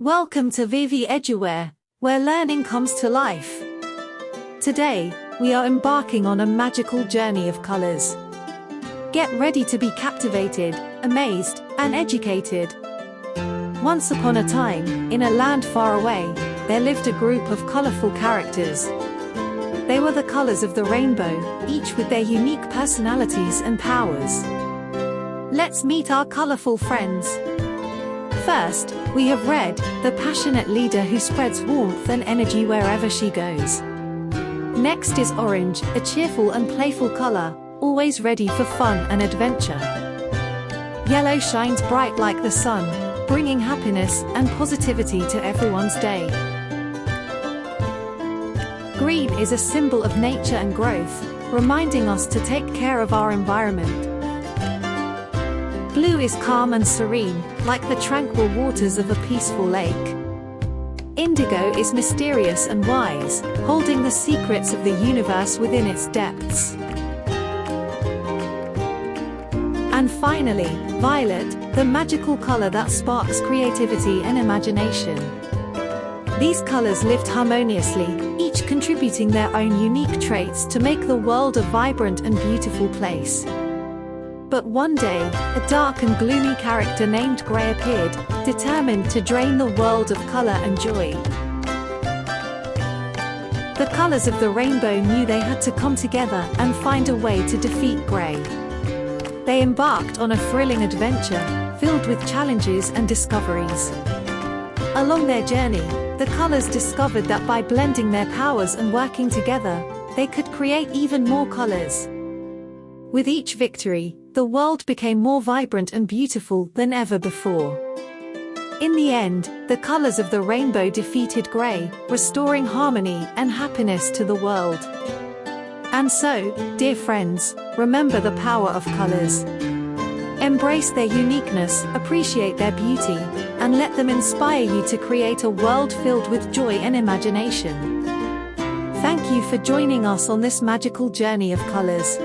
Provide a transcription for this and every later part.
Welcome to VV Eduware, where learning comes to life. Today, we are embarking on a magical journey of colors. Get ready to be captivated, amazed, and educated. Once upon a time, in a land far away, there lived a group of colorful characters. They were the colors of the rainbow, each with their unique personalities and powers. Let's meet our colorful friends. First, we have Red, the passionate leader who spreads warmth and energy wherever she goes. Next is Orange, a cheerful and playful color, always ready for fun and adventure. Yellow shines bright like the sun, bringing happiness and positivity to everyone's day. Green is a symbol of nature and growth, reminding us to take care of our environment. Blue is calm and serene, like the tranquil waters of a peaceful lake. Indigo is mysterious and wise, holding the secrets of the universe within its depths. And finally, Violet, the magical color that sparks creativity and imagination. These colors live harmoniously, each contributing their own unique traits to make the world a vibrant and beautiful place. But one day, a dark and gloomy character named Grey appeared, determined to drain the world of color and joy. The colors of the rainbow knew they had to come together and find a way to defeat Grey. They embarked on a thrilling adventure, filled with challenges and discoveries. Along their journey, the colors discovered that by blending their powers and working together, they could create even more colors. With each victory, the world became more vibrant and beautiful than ever before. In the end, the colors of the rainbow defeated Grey, restoring harmony and happiness to the world. And so, dear friends, remember the power of colors. Embrace their uniqueness, appreciate their beauty, and let them inspire you to create a world filled with joy and imagination. Thank you for joining us on this magical journey of colors.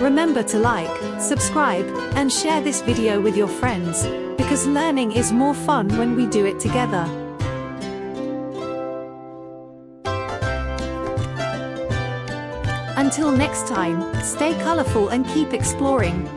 Remember to like, subscribe, and share this video with your friends, because learning is more fun when we do it together. Until next time, stay colorful and keep exploring.